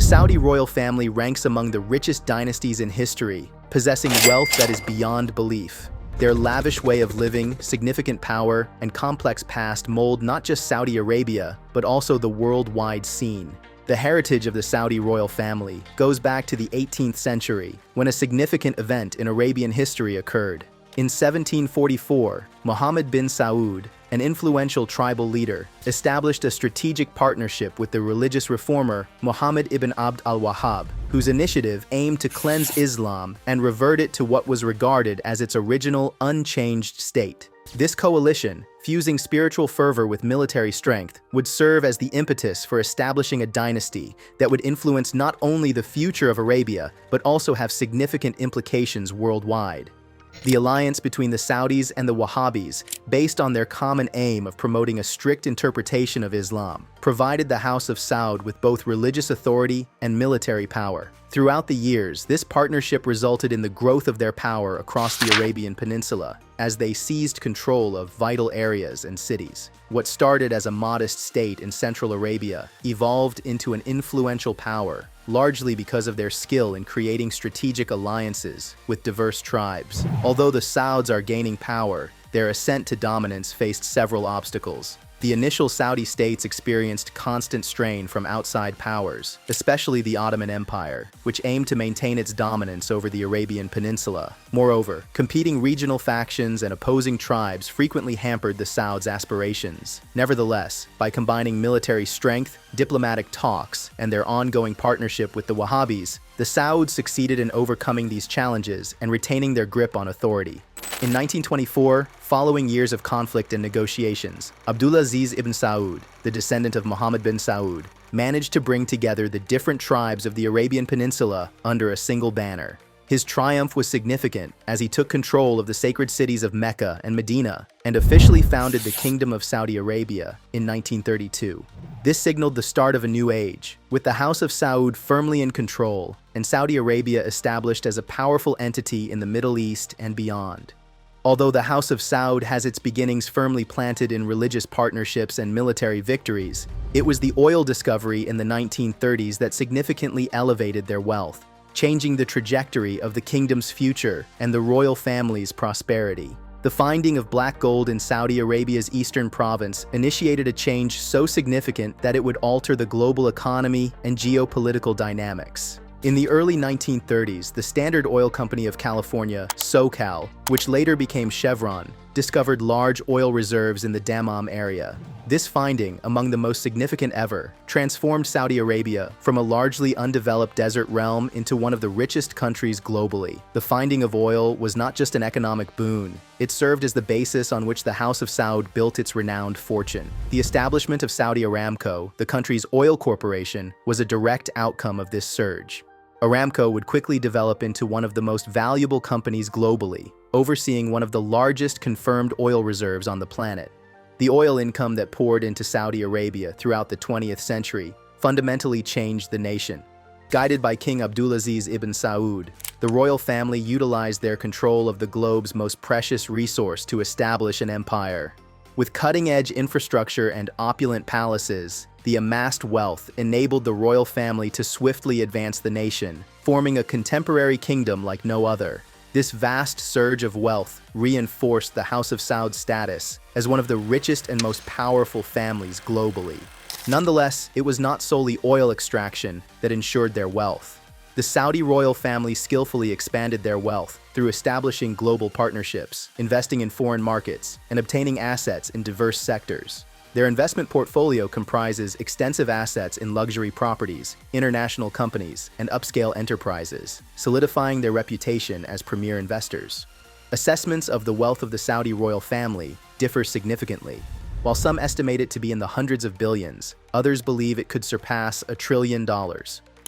Saudi royal family ranks among the richest dynasties in history, possessing wealth that is beyond belief. Their lavish way of living, significant power, and complex past mold not just Saudi Arabia, but also the worldwide scene. The heritage of the Saudi royal family goes back to the 18th century, when a significant event in Arabian history occurred. In 1744, Mohammed bin Saud, an influential tribal leader, established a strategic partnership with the religious reformer Muhammad ibn Abd al-Wahhab, whose initiative aimed to cleanse Islam and revert it to what was regarded as its original, unchanged state. This coalition, fusing spiritual fervor with military strength, would serve as the impetus for establishing a dynasty that would influence not only the future of Arabia, but also have significant implications worldwide. The alliance between the Saudis and the Wahhabis, based on their common aim of promoting a strict interpretation of Islam, provided the House of Saud with both religious authority and military power. Throughout the years, this partnership resulted in the growth of their power across the Arabian Peninsula, as they seized control of vital areas and cities. What started as a modest state in Central Arabia evolved into an influential power, largely because of their skill in creating strategic alliances with diverse tribes. Although the Sauds are gaining power, their ascent to dominance faced several obstacles. The initial Saudi states experienced constant strain from outside powers, especially the Ottoman Empire, which aimed to maintain its dominance over the Arabian Peninsula. Moreover, competing regional factions and opposing tribes frequently hampered the Sauds' aspirations. Nevertheless, by combining military strength, diplomatic talks, and their ongoing partnership with the Wahhabis, the Sauds succeeded in overcoming these challenges and retaining their grip on authority. In 1924, following years of conflict and negotiations, Abdulaziz ibn Saud, the descendant of Mohammed bin Saud, managed to bring together the different tribes of the Arabian Peninsula under a single banner. His triumph was significant as he took control of the sacred cities of Mecca and Medina and officially founded the Kingdom of Saudi Arabia in 1932. This signaled the start of a new age, with the House of Saud firmly in control and Saudi Arabia established as a powerful entity in the Middle East and beyond. Although the House of Saud has its beginnings firmly planted in religious partnerships and military victories, it was the oil discovery in the 1930s that significantly elevated their wealth, changing the trajectory of the kingdom's future and the royal family's prosperity. The finding of black gold in Saudi Arabia's eastern province initiated a change so significant that it would alter the global economy and geopolitical dynamics. In the early 1930s, the Standard Oil Company of California, SoCal, which later became Chevron, discovered large oil reserves in the Dammam area. This finding, among the most significant ever, transformed Saudi Arabia from a largely undeveloped desert realm into one of the richest countries globally. The finding of oil was not just an economic boon, it served as the basis on which the House of Saud built its renowned fortune. The establishment of Saudi Aramco, the country's oil corporation, was a direct outcome of this surge. Aramco would quickly develop into one of the most valuable companies globally, overseeing one of the largest confirmed oil reserves on the planet. The oil income that poured into Saudi Arabia throughout the 20th century fundamentally changed the nation. Guided by King Abdulaziz ibn Saud, the royal family utilized their control of the globe's most precious resource to establish an empire. With cutting-edge infrastructure and opulent palaces, the amassed wealth enabled the royal family to swiftly advance the nation, forming a contemporary kingdom like no other. This vast surge of wealth reinforced the House of Saud's status as one of the richest and most powerful families globally. Nonetheless, it was not solely oil extraction that ensured their wealth. The Saudi royal family skillfully expanded their wealth through establishing global partnerships, investing in foreign markets, and obtaining assets in diverse sectors. Their investment portfolio comprises extensive assets in luxury properties, international companies, and upscale enterprises, solidifying their reputation as premier investors. Assessments of the wealth of the Saudi royal family differ significantly. While some estimate it to be in the hundreds of billions, others believe it could surpass $1 trillion.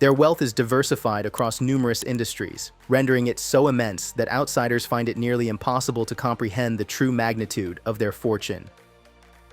Their wealth is diversified across numerous industries, rendering it so immense that outsiders find it nearly impossible to comprehend the true magnitude of their fortune.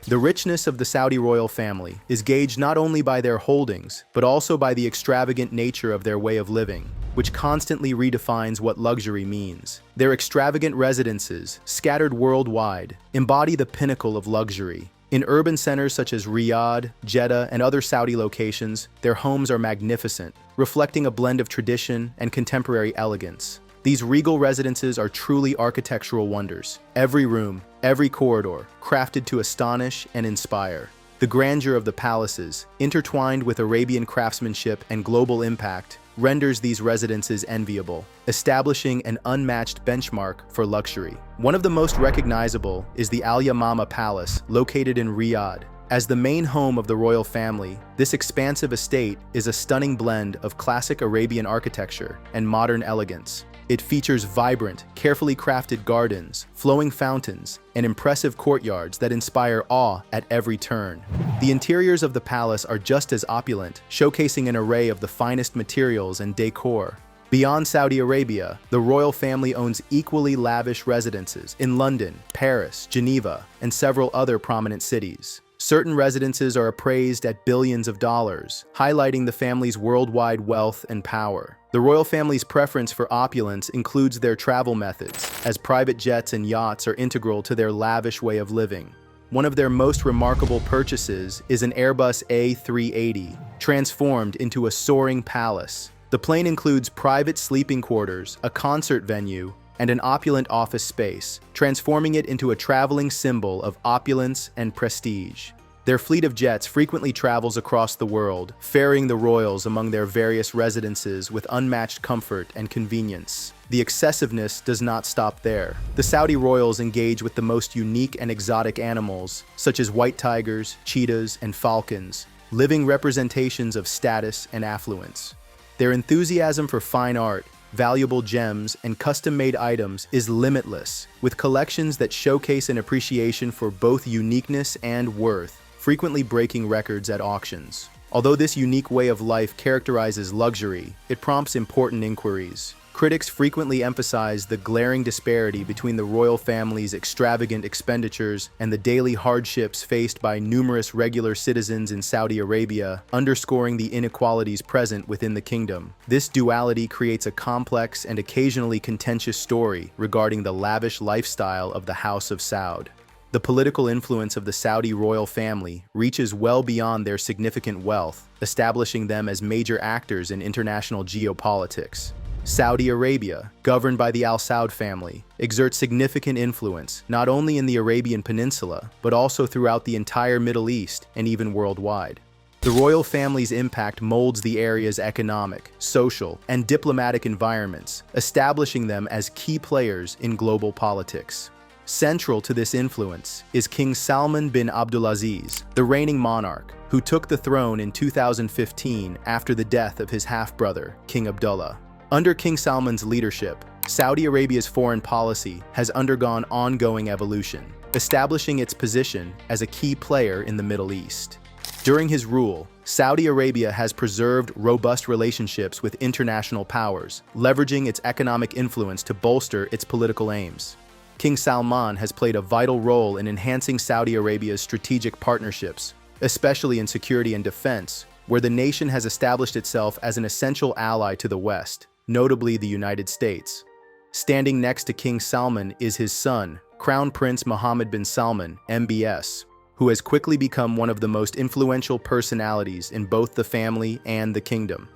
The richness of the Saudi royal family is gauged not only by their holdings, but also by the extravagant nature of their way of living, which constantly redefines what luxury means. Their extravagant residences, scattered worldwide, embody the pinnacle of luxury. In urban centers such as Riyadh, Jeddah, and other Saudi locations, their homes are magnificent, reflecting a blend of tradition and contemporary elegance. These regal residences are truly architectural wonders. Every room, every corridor, crafted to astonish and inspire. The grandeur of the palaces, intertwined with Arabian craftsmanship and global impact, renders these residences enviable, establishing an unmatched benchmark for luxury. One of the most recognizable is the Al Yamama Palace, located in Riyadh. As the main home of the royal family, this expansive estate is a stunning blend of classic Arabian architecture and modern elegance. It features vibrant, carefully crafted gardens, flowing fountains, and impressive courtyards that inspire awe at every turn. The interiors of the palace are just as opulent, showcasing an array of the finest materials and decor. Beyond Saudi Arabia, the royal family owns equally lavish residences in London, Paris, Geneva, and several other prominent cities. Certain residences are appraised at billions of dollars, highlighting the family's worldwide wealth and power. The royal family's preference for opulence includes their travel methods, as private jets and yachts are integral to their lavish way of living. One of their most remarkable purchases is an Airbus A380, transformed into a soaring palace. The plane includes private sleeping quarters, a concert venue, and an opulent office space, transforming it into a traveling symbol of opulence and prestige. Their fleet of jets frequently travels across the world, ferrying the royals among their various residences with unmatched comfort and convenience. The excessiveness does not stop there. The Saudi royals engage with the most unique and exotic animals, such as white tigers, cheetahs, and falcons, living representations of status and affluence. Their enthusiasm for fine art, valuable gems, and custom-made items is limitless, with collections that showcase an appreciation for both uniqueness and worth, frequently breaking records at auctions. Although this unique way of life characterizes luxury, it prompts important inquiries. Critics frequently emphasize the glaring disparity between the royal family's extravagant expenditures and the daily hardships faced by numerous regular citizens in Saudi Arabia, underscoring the inequalities present within the kingdom. This duality creates a complex and occasionally contentious story regarding the lavish lifestyle of the House of Saud. The political influence of the Saudi royal family reaches well beyond their significant wealth, establishing them as major actors in international geopolitics. Saudi Arabia, governed by the Al Saud family, exerts significant influence not only in the Arabian Peninsula, but also throughout the entire Middle East and even worldwide. The royal family's impact molds the area's economic, social, and diplomatic environments, establishing them as key players in global politics. Central to this influence is King Salman bin Abdulaziz, the reigning monarch, who took the throne in 2015 after the death of his half-brother, King Abdullah. Under King Salman's leadership, Saudi Arabia's foreign policy has undergone ongoing evolution, establishing its position as a key player in the Middle East. During his rule, Saudi Arabia has preserved robust relationships with international powers, leveraging its economic influence to bolster its political aims. King Salman has played a vital role in enhancing Saudi Arabia's strategic partnerships, especially in security and defense, where the nation has established itself as an essential ally to the West, notably the United States. Standing next to King Salman is his son, Crown Prince Mohammed bin Salman, MBS, who has quickly become one of the most influential personalities in both the family and the kingdom.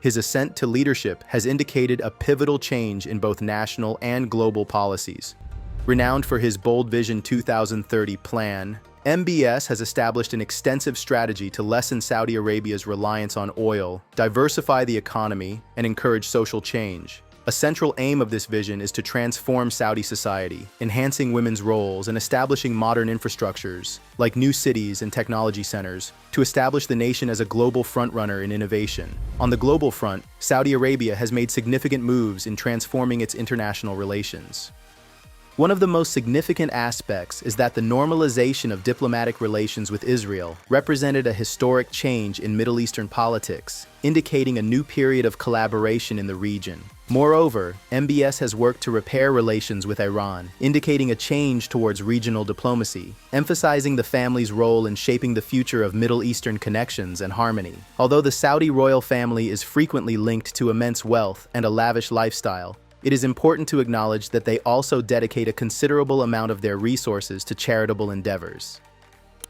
His ascent to leadership has indicated a pivotal change in both national and global policies. Renowned for his Bold Vision 2030 plan, MBS has established an extensive strategy to lessen Saudi Arabia's reliance on oil, diversify the economy, and encourage social change. A central aim of this vision is to transform Saudi society, enhancing women's roles and establishing modern infrastructures, like new cities and technology centers, to establish the nation as a global frontrunner in innovation. On the global front, Saudi Arabia has made significant moves in transforming its international relations. One of the most significant aspects is that the normalization of diplomatic relations with Israel represented a historic change in Middle Eastern politics, indicating a new period of collaboration in the region. Moreover, MBS has worked to repair relations with Iran, indicating a change towards regional diplomacy, emphasizing the family's role in shaping the future of Middle Eastern connections and harmony. Although the Saudi royal family is frequently linked to immense wealth and a lavish lifestyle, it is important to acknowledge that they also dedicate a considerable amount of their resources to charitable endeavors.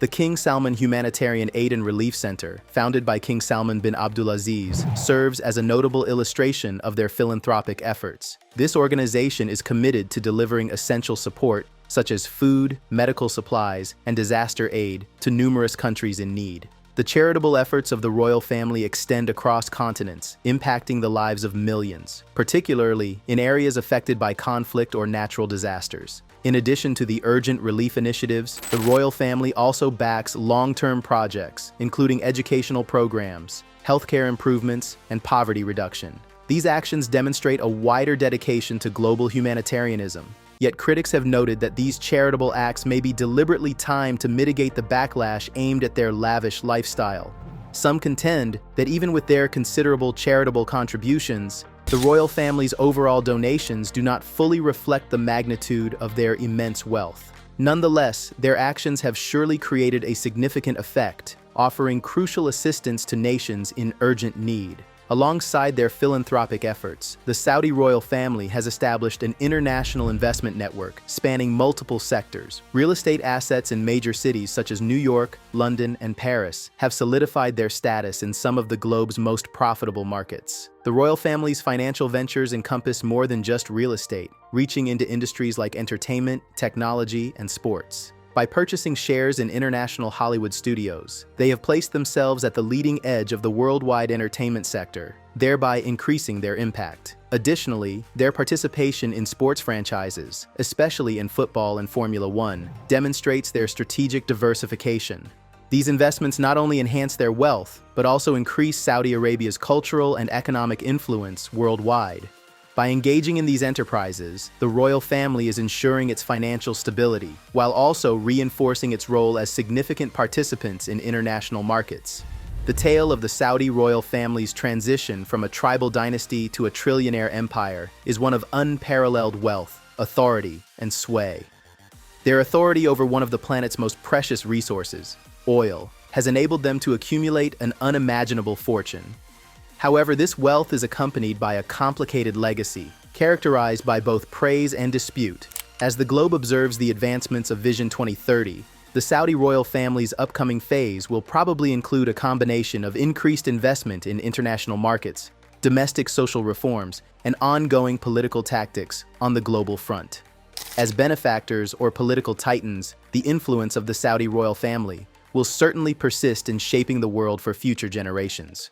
The King Salman Humanitarian Aid and Relief Center, founded by King Salman bin Abdulaziz, serves as a notable illustration of their philanthropic efforts. This organization is committed to delivering essential support, such as food, medical supplies, and disaster aid, to numerous countries in need. The charitable efforts of the royal family extend across continents, impacting the lives of millions, particularly in areas affected by conflict or natural disasters. In addition to the urgent relief initiatives, the royal family also backs long-term projects, including educational programs, healthcare improvements, and poverty reduction. These actions demonstrate a wider dedication to global humanitarianism. Yet critics have noted that these charitable acts may be deliberately timed to mitigate the backlash aimed at their lavish lifestyle. Some contend that even with their considerable charitable contributions, the royal family's overall donations do not fully reflect the magnitude of their immense wealth. Nonetheless, their actions have surely created a significant effect, offering crucial assistance to nations in urgent need. Alongside their philanthropic efforts, the Saudi royal family has established an international investment network spanning multiple sectors. Real estate assets in major cities such as New York, London, and Paris have solidified their status in some of the globe's most profitable markets. The royal family's financial ventures encompass more than just real estate, reaching into industries like entertainment, technology, and sports. By purchasing shares in international Hollywood studios, they have placed themselves at the leading edge of the worldwide entertainment sector, thereby increasing their impact. Additionally, their participation in sports franchises, especially in football and Formula One, demonstrates their strategic diversification. These investments not only enhance their wealth, but also increase Saudi Arabia's cultural and economic influence worldwide. By engaging in these enterprises, the royal family is ensuring its financial stability, while also reinforcing its role as significant participants in international markets. The tale of the Saudi royal family's transition from a tribal dynasty to a trillionaire empire is one of unparalleled wealth, authority, and sway. Their authority over one of the planet's most precious resources, oil, has enabled them to accumulate an unimaginable fortune. However, this wealth is accompanied by a complicated legacy, characterized by both praise and dispute. As the globe observes the advancements of Vision 2030, the Saudi royal family's upcoming phase will probably include a combination of increased investment in international markets, domestic social reforms, and ongoing political tactics on the global front. As benefactors or political titans, the influence of the Saudi royal family will certainly persist in shaping the world for future generations.